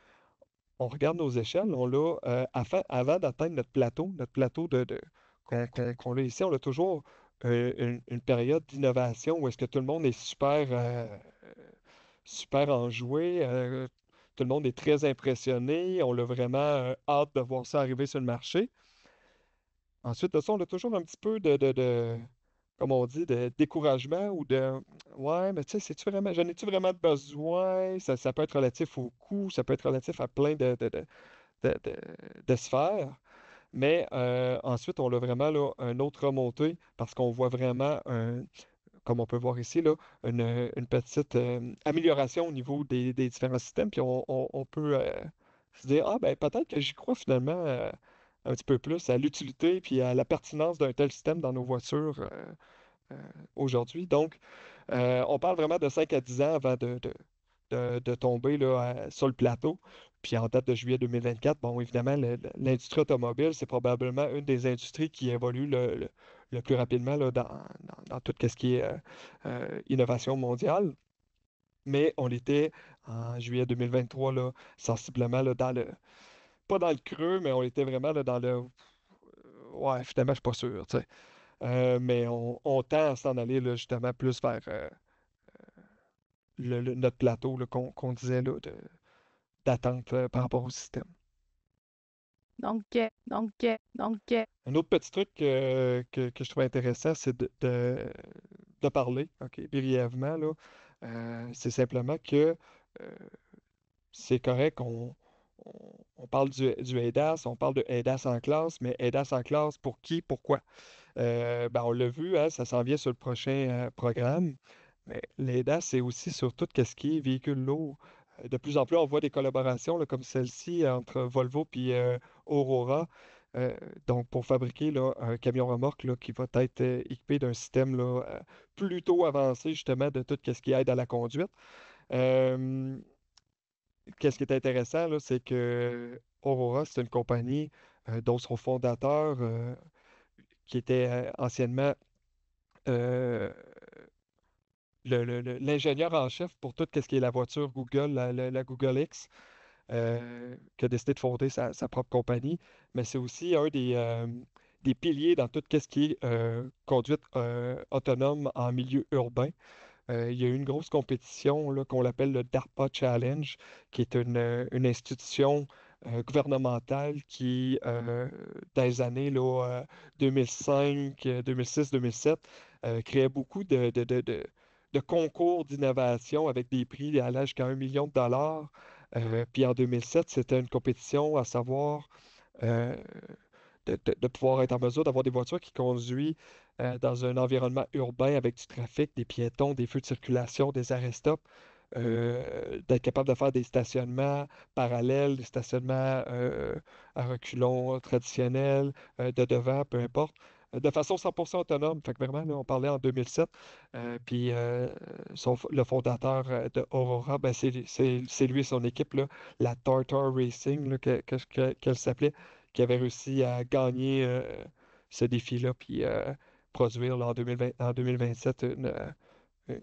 on regarde nos échelles, on l'a, avant d'atteindre notre plateau qu'on a ici, on a toujours une période d'innovation où est-ce que tout le monde est super enjoué, tout le monde est très impressionné, on a vraiment hâte de voir ça arriver sur le marché. Ensuite de ça, on a toujours un petit peu comme on dit, de découragement ou de ouais, mais tu sais, j'en ai-tu vraiment besoin? Ça peut être relatif au coût, ça peut être relatif à plein de- de sphères. Mais ensuite, on a vraiment là, une autre remontée parce qu'on voit vraiment, comme on peut voir ici, là, une petite amélioration au niveau des différents systèmes. Puis on peut se dire, ah ben peut-être que j'y crois finalement un petit peu plus à l'utilité puis à la pertinence d'un tel système dans nos voitures euh, aujourd'hui. Donc, on parle vraiment de 5 à 10 ans avant de tomber là, sur le plateau. Puis en date de juillet 2024, bon, évidemment, l'industrie automobile, c'est probablement une des industries qui évolue le plus rapidement là, dans tout ce qui est innovation mondiale. Mais on était en juillet 2023, là, sensiblement là, pas dans le creux, mais on était vraiment là, dans le. Ouais, finalement, je suis pas sûr, tu sais. Mais on tend à s'en aller là, justement plus vers notre plateau là, qu'on disait là, d'attente par rapport au système. donc, Un autre petit truc que je trouve intéressant, c'est de parler, OK, brièvement, là. C'est simplement que euh, c'est correct, on parle du ADAS, on parle de ADAS en classe, mais ADAS en classe pour qui, pourquoi? Ben, on l'a vu, hein, ça s'en vient sur le prochain programme, mais l'ADAS, c'est aussi sur tout ce qui est véhicule lourd. De plus en plus, on voit des collaborations là, comme celle-ci entre Volvo et Aurora. Euh, donc, pour fabriquer là, un camion remorque là, qui va être équipé d'un système là, plutôt avancé, justement, de tout ce qui aide à la conduite. Euh, Qu'est-ce qui est intéressant, là, c'est que Aurora, c'est une compagnie dont son fondateur, qui était anciennement euh, l'ingénieur en chef pour tout ce qui est la voiture Google, la Google X, qui a décidé de fonder sa propre compagnie. Mais c'est aussi un des piliers dans tout ce qui est conduite autonome en milieu urbain. Il y a eu une grosse compétition là, qu'on appelle le DARPA Challenge, qui est une institution gouvernementale qui, dans les années là, 2005, 2006, 2007, créait beaucoup de de concours d'innovation avec des prix allant jusqu'à 1 million de dollars. Puis en 2007, c'était une compétition à savoir euh, de pouvoir être en mesure d'avoir des voitures qui conduisent dans un environnement urbain avec du trafic, des piétons, des feux de circulation, des arrêts-stop, d'être capable de faire des stationnements parallèles, des stationnements à reculons traditionnels, de devant, peu importe, de façon 100% autonome. Fait que vraiment, là, on parlait en 2007, puis le fondateur de Aurora, ben, c'est lui et son équipe, là, la Tartar Racing, là, qu'elle s'appelait, qui avait réussi à gagner ce défi-là, puis produire là, en 2027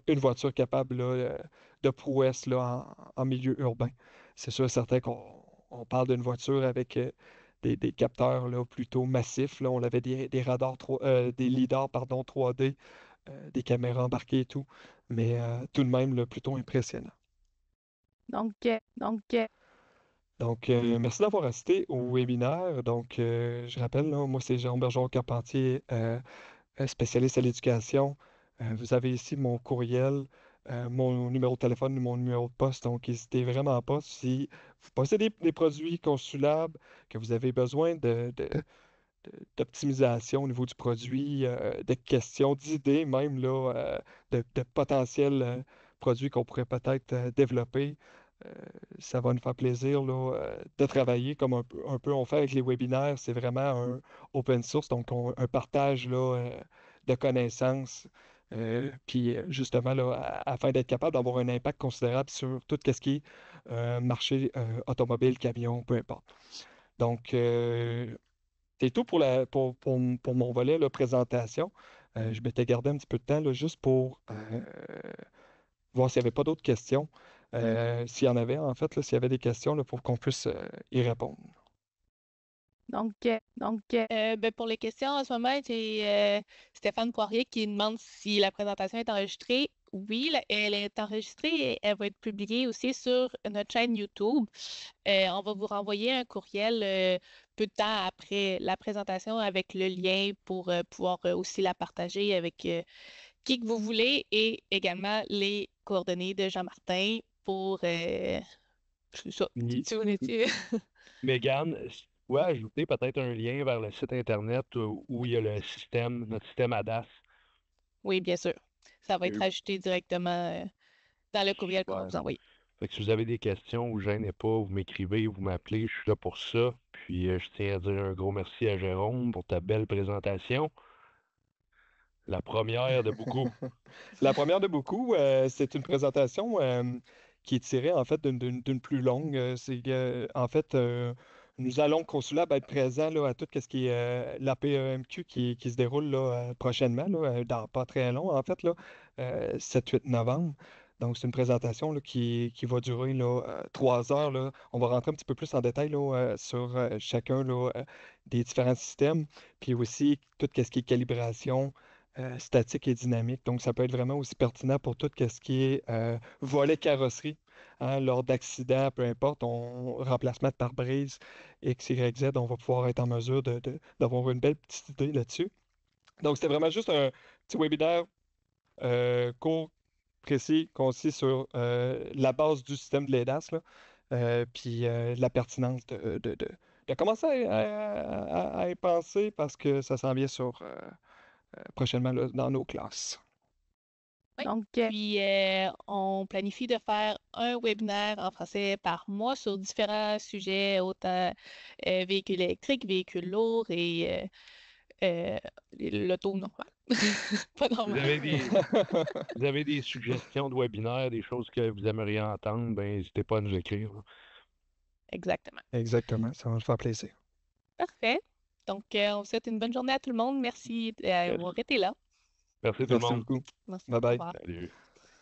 une voiture capable là, de prouesse là, en milieu urbain. C'est sûr et certain qu'on parle d'une voiture avec des capteurs là, plutôt massifs. Là. On avait des radars, des lidars pardon, 3D, des caméras embarquées et tout, mais tout de même là, plutôt impressionnant. Donc, merci d'avoir assisté au webinaire. Donc, je rappelle, là, moi, c'est Jérôme Bergeron-Carpentier, spécialiste à l'éducation. Vous avez ici mon courriel, mon numéro de téléphone, mon numéro de poste. Donc, n'hésitez vraiment pas si vous possédez des produits consulables, que vous avez besoin d'optimisation au niveau du produit, de questions, d'idées même, là, de potentiels produits qu'on pourrait peut-être développer. Euh, Ça va nous faire plaisir là, de travailler comme un peu on fait avec les webinaires. C'est vraiment un open source, donc un partage là, de connaissances. Puis justement, là, afin d'être capable d'avoir un impact considérable sur tout ce qui est marché automobile, camion, peu importe. Donc, c'est tout pour mon volet là, présentation. Je m'étais gardé un petit peu de temps là, juste pour voir s'il n'y avait pas d'autres questions. S'il y en avait, en fait, là, s'il y avait des questions là, pour qu'on puisse y répondre. Ben, pour les questions, en ce moment, j'ai Stéphane Poirier qui demande si la présentation est enregistrée. Oui, elle est enregistrée et elle va être publiée aussi sur notre chaîne YouTube. On va vous renvoyer un courriel peu de temps après la présentation avec le lien pour pouvoir aussi la partager avec qui que vous voulez et également les coordonnées de Jean-Martin pour c'est ça. Puis, Si vous n'étiez- Mégane, si tu pouvais ajouter peut-être un lien vers le site Internet où il y a le système, notre système ADAS. Oui, bien sûr. Ça va être Euh, ajouté directement dans le courriel qu'on va Super. vous envoyer. Fait que si vous avez des questions, vous gênez pas, vous m'écrivez, vous m'appelez, je suis là pour ça. Puis je tiens à dire un gros merci à Jérôme pour ta belle présentation. La première de beaucoup. La première de beaucoup, c'est une présentation qui est tirée en fait d'une plus longue. En fait, nous allons Consulab être présents là, à tout ce qui est l'APEMQ qui se déroule là, prochainement, là, dans pas très long, en fait, là, 7-8 novembre. Donc, c'est une présentation là, qui va durer là, 3 heures. Là. On va rentrer un petit peu plus en détail là, sur chacun là, des différents systèmes, puis aussi tout ce qui est calibration statique et dynamique. Donc, ça peut être vraiment aussi pertinent pour tout ce qui est volet carrosserie. Hein, lors d'accidents, peu importe, remplacement de pare-brise, X, Y, Z, on va pouvoir être en mesure d'avoir une belle petite idée là-dessus. Donc, c'était vraiment juste un petit webinaire court, précis, concis sur la base du système de l'EDAS, là, puis la pertinence de commencer à y penser parce que ça s'en vient sur prochainement là, dans nos classes. Oui. Puis, on planifie de faire un webinaire en français par mois sur différents sujets, autant véhicules électriques, véhicules lourds et l'auto normale. Pas Vous normal. avez des, vous avez des suggestions de webinaires, des choses que vous aimeriez entendre, ben n'hésitez pas à nous écrire. Là. Exactement. Exactement, ça va me faire plaisir. Parfait. Donc, on vous souhaite une bonne journée à tout le monde. Merci Yes. d'avoir été là. Merci tout le Merci monde. beaucoup. Merci. Bye Au bye. revoir. Salut.